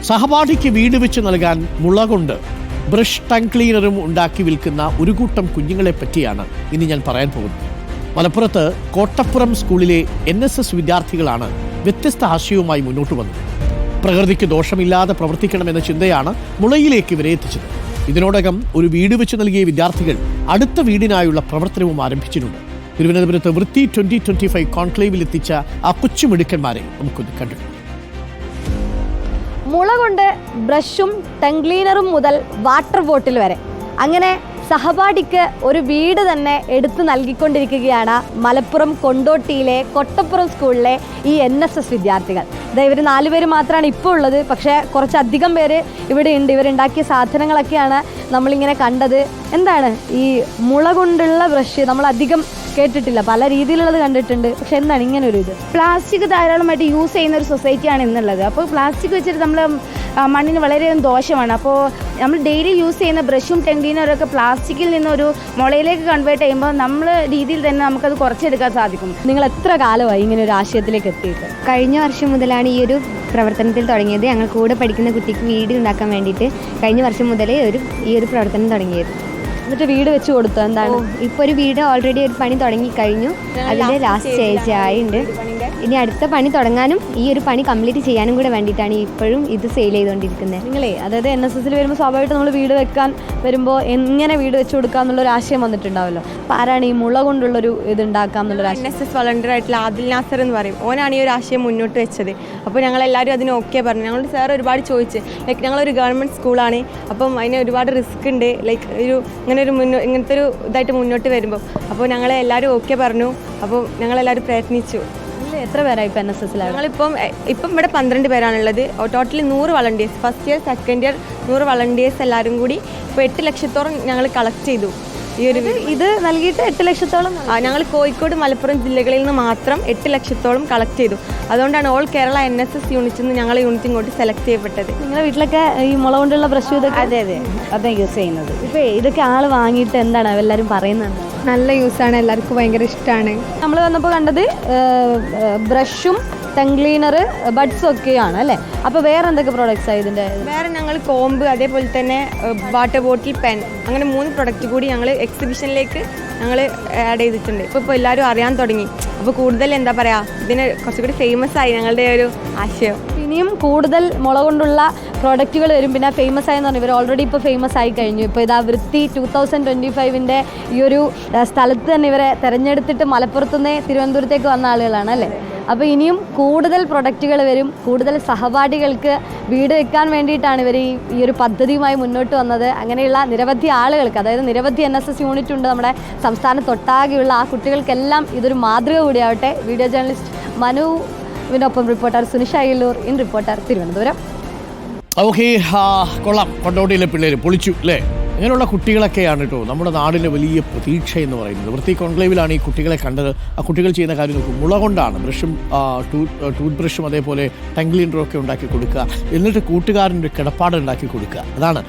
സഹപാഠിക്ക് വീട് വെച്ച് നൽകാൻ മുള കൊണ്ട് ബ്രഷ് ടങ് ക്ലീനറും ഉണ്ടാക്കി വിൽക്കുന്ന ഒരു കൂട്ടം കുഞ്ഞുങ്ങളെ പറ്റിയാണ് ഇനി ഞാൻ പറയാൻ പോകുന്നത്. മലപ്പുറത്ത് കോട്ടപ്പുറം സ്കൂളിലെ NSS വിദ്യാർത്ഥികളാണ് വ്യത്യസ്ത ആശയവുമായി മുന്നോട്ട് വന്നത്. പ്രകൃതിക്ക് ദോഷമില്ലാതെ പ്രവർത്തിക്കണമെന്ന ചിന്തയാണ് മുളയിലേക്ക് ഇവരെ എത്തിച്ചത്. ഇതിനോടകം ഒരു വീട് വെച്ച് നൽകിയ വിദ്യാർത്ഥികൾ അടുത്ത വീടിനായുള്ള പ്രവർത്തനവും ആരംഭിച്ചിട്ടുണ്ട്. തിരുവനന്തപുരത്ത് വൃത്തി 2025 കോൺക്ലേവിൽ എത്തിച്ച ആ കൊച്ചുമിടുക്കന്മാരെ നമുക്കൊന്ന് കണ്ടു. മുള കൊണ്ട് ബ്രഷും ടങ് ക്ലീനറും മുതൽ വാട്ടർ ബോട്ടിൽ വരെ അങ്ങനെ സഹപാഠിക്ക് ഒരു വീട് തന്നെ എടുത്തു നൽകിക്കൊണ്ടിരിക്കുകയാണ് മലപ്പുറം കൊണ്ടോട്ടിയിലെ കോട്ടപ്പുറം സ്കൂളിലെ ഈ NSS വിദ്യാർത്ഥികൾ. ഇവർ 4 പേര് മാത്രമാണ് ഇപ്പോൾ ഉള്ളത്. പക്ഷേ കുറച്ചധികം പേര് ഇവിടെ ഉണ്ട്. ഇവരുണ്ടാക്കിയ സാധനങ്ങളൊക്കെയാണ് നമ്മളിങ്ങനെ കണ്ടത്. എന്താണ് ഈ മുള കൊണ്ടുള്ള ബ്രഷ്? നമ്മൾ അധികം കേട്ടിട്ടില്ല, പല രീതിയിലുള്ളത് കണ്ടിട്ടുണ്ട്. പക്ഷെ എന്താണ് ഇങ്ങനെ ഒരു ഇത്? പ്ലാസ്റ്റിക് ധാരാളമായിട്ട് യൂസ് ചെയ്യുന്ന ഒരു സൊസൈറ്റിയാണ് ഇന്നുള്ളത്. അപ്പോൾ പ്ലാസ്റ്റിക് വെച്ചിട്ട് നമ്മൾ മണ്ണിന് വളരെയധികം ദോഷമാണ്. അപ്പോൾ നമ്മൾ ഡെയിലി യൂസ് ചെയ്യുന്ന ബ്രഷും ടങ് ക്ലീനറൊക്കെ പ്ലാസ്റ്റിക്കിൽ നിന്നൊരു മുളയിലേക്ക് കൺവേർട്ട് ചെയ്യുമ്പോൾ നമ്മൾ രീതിയിൽ തന്നെ നമുക്കത് കുറച്ചെടുക്കാൻ സാധിക്കും. നിങ്ങൾ എത്ര കാലമായി ഇങ്ങനെ ഒരു ആശയത്തിലേക്ക് എത്തിയിട്ട്? കഴിഞ്ഞ വർഷം മുതലാണ് ഈ ഒരു പ്രവർത്തനത്തിൽ തുടങ്ങിയത്. ഞങ്ങൾ കൂടെ പഠിക്കുന്ന കുട്ടിക്ക് വീട് ഉണ്ടാക്കാൻ വേണ്ടിയിട്ട് കഴിഞ്ഞ വർഷം മുതലേ ഈ ഒരു പ്രവർത്തനം തുടങ്ങിയത്. എന്നിട്ട് വീട് വെച്ച് കൊടുത്തു. എന്താണ് ഇപ്പോൾ ഒരു വീട് ഓൾറെഡി ഒരു പണി തുടങ്ങി കഴിഞ്ഞു. അതിൻ്റെ ലാസ്റ്റ് സ്റ്റേജ് ആയിട്ടുണ്ട്. ഇനി അടുത്ത പണി തുടങ്ങാനും ഈ ഒരു പണി കംപ്ലീറ്റ് ചെയ്യാനും കൂടെ വേണ്ടിയിട്ടാണ് ഇപ്പോഴും ഇത് സെയിൽ ചെയ്തുകൊണ്ടിരിക്കുന്നത്. നിങ്ങളെ അതായത് NSSൽ വരുമ്പോൾ സ്വാഭാവികമായിട്ട് നമ്മൾ വീട് വെക്കാൻ വരുമ്പോൾ എങ്ങനെ വീട് വെച്ച് കൊടുക്കുക എന്നുള്ളൊരു ആശയം വന്നിട്ടുണ്ടാവല്ലോ. അപ്പോൾ ആരാണ് ഈ മുള കൊണ്ടുള്ളൊരു ഇത് ഉണ്ടാക്കാം എന്നുള്ളൊരു ആശയം? NSS വളണ്ടിയർ ആയിട്ടുള്ള ആദിൽ നാസർ എന്ന് പറയും. ഓനാണ് ഈ ഒരു ആശയം മുന്നോട്ട് വെച്ചത്. അപ്പോൾ ഞങ്ങളെല്ലാവരും അതിന് ഓക്കെ പറഞ്ഞു. ഞങ്ങളുടെ സാർ ഒരുപാട് ചോദിച്ച്, ലൈക്ക് ഞങ്ങളൊരു ഗവൺമെൻറ് സ്കൂളാണ്, അപ്പം അതിന് ഒരുപാട് റിസ്ക് ഉണ്ട്, ലൈക്ക് ഇങ്ങനത്തെ ഒരു ഇതായിട്ട് മുന്നോട്ട് വരുമ്പോൾ. അപ്പോൾ ഞങ്ങളെ എല്ലാവരും ഓക്കെ പറഞ്ഞു. അപ്പോൾ ഞങ്ങളെല്ലാവരും പ്രയത്നിച്ചു. എത്ര പേരായി ഇപ്പം NSSലാണ്? ഞങ്ങളിപ്പം ഇവിടെ 12 പേരാണുള്ളത്. Totally 100 volunteers, first year second year 100 volunteers എല്ലാവരും കൂടി ഇപ്പോൾ 8 ലക്ഷത്തോളം ഞങ്ങൾ കളക്ട് ചെയ്തു. ഈ ഒരു ഇത് നൽകിയിട്ട് 8 ലക്ഷത്തോളം. ഞങ്ങൾ കോഴിക്കോട് മലപ്പുറം ജില്ലകളിൽ നിന്ന് മാത്രം 8 ലക്ഷത്തോളം കളക്ട് ചെയ്തു. അതുകൊണ്ടാണ് ഓൾ കേരള NSS യൂണിറ്റിൽ നിന്ന് ഞങ്ങളെ യൂണിറ്റ് ഇങ്ങോട്ട് സെലക്ട് ചെയ്യപ്പെട്ടത്. നിങ്ങളുടെ വീട്ടിലൊക്കെ ഈ മുള കൊണ്ടുള്ള ബ്രഷ് ഇതൊക്കെ? അതെ യൂസ് ചെയ്യുന്നത്. ഇപ്പോൾ ഇതൊക്കെ ആൾ വാങ്ങിയിട്ട് എന്താണ് എല്ലാവരും പറയുന്നത്? നല്ല യൂസാണ്, എല്ലാവർക്കും ഭയങ്കര ഇഷ്ടമാണ്. നമ്മൾ വന്നപ്പോൾ കണ്ടത് ബ്രഷും ടങ് ക്ലീനർ ബഡ്സും ഒക്കെയാണ് അല്ലേ? അപ്പോൾ വേറെ എന്തൊക്കെ പ്രോഡക്റ്റ്സ് ആയി ഇതിൻ്റെ? വേറെ ഞങ്ങൾ കോമ്പ്, അതേപോലെ തന്നെ വാട്ടർ ബോട്ടിൽ, പെൻ, അങ്ങനെ 3 പ്രൊഡക്റ്റ് കൂടി ഞങ്ങൾ എക്സിബിഷനിലേക്ക് ഞങ്ങൾ ആഡ് ചെയ്തിട്ടുണ്ട്. ഇപ്പോൾ എല്ലാവരും അറിയാൻ തുടങ്ങി. അപ്പോൾ കൂടുതൽ എന്താ പറയുക, ഇതിന് കുറച്ചുകൂടി ഫേമസ് ആയി ഞങ്ങളുടെ ഒരു ആശയം. ഇനിയും കൂടുതൽ മുള കൊണ്ടുള്ള പ്രോഡക്റ്റുകൾ വരും. പിന്നെ ഫേമസ് ആയെന്ന് പറഞ്ഞു, ഇവർ ഓൾറെഡി ഇപ്പോൾ ഫേമസ് ആയി കഴിഞ്ഞു. ഇപ്പോൾ ഇതാ വൃത്തി 2025 ഈ ഒരു സ്ഥലത്ത് തന്നെ ഇവരെ തിരഞ്ഞെടുത്തിട്ട് മലപ്പുറത്തുനിന്ന് തിരുവനന്തപുരത്തേക്ക് വന്ന ആളുകളാണ് അല്ലേ? അപ്പോൾ ഇനിയും കൂടുതൽ പ്രൊഡക്റ്റുകൾ വരും. കൂടുതൽ സഹപാഠികൾക്ക് വീട് വെക്കാൻ വേണ്ടിയിട്ടാണ് ഇവർ ഈ ഒരു പദ്ധതിയുമായി മുന്നോട്ട് വന്നത്. അങ്ങനെയുള്ള നിരവധി ആളുകൾക്ക്, അതായത് നിരവധി NSS യൂണിറ്റ് ഉണ്ട് നമ്മുടെ സംസ്ഥാനത്തൊട്ടാകെയുള്ള. ആ കുട്ടികൾക്കെല്ലാം ഇതൊരു മാതൃക കൂടിയാവട്ടെ. വീഡിയോ ജേർണലിസ്റ്റ് മനുവിനൊപ്പം reporter Sunisha Ayyallur, in reporter, Thiruvananthapuram. Okay, കൊള്ളാം. കൊണ്ടോട്ടിയിലെ പിള്ളേർ പൊളിച്ചു അല്ലേ? അങ്ങനെയുള്ള കുട്ടികളൊക്കെയാണ് കേട്ടോ നമ്മുടെ നാടിൻ്റെ വലിയ പ്രതീക്ഷ എന്ന് പറയുന്നത്. വൃത്തി കോൺക്ലേവിലാണ് ഈ കുട്ടികളെ കണ്ടത്. ആ കുട്ടികൾ ചെയ്യുന്ന കാര്യം നോക്കും. മുള കൊണ്ടാണ് ബ്രഷും ടൂത്ത് ബ്രഷും അതേപോലെ ടങ് ക്ലീനറും ഒക്കെ ഉണ്ടാക്കി കൊടുക്കുക. എന്നിട്ട് കൂട്ടുകാരൻ്റെ കിടപ്പാട് ഉണ്ടാക്കി കൊടുക്കുക. അതാണ്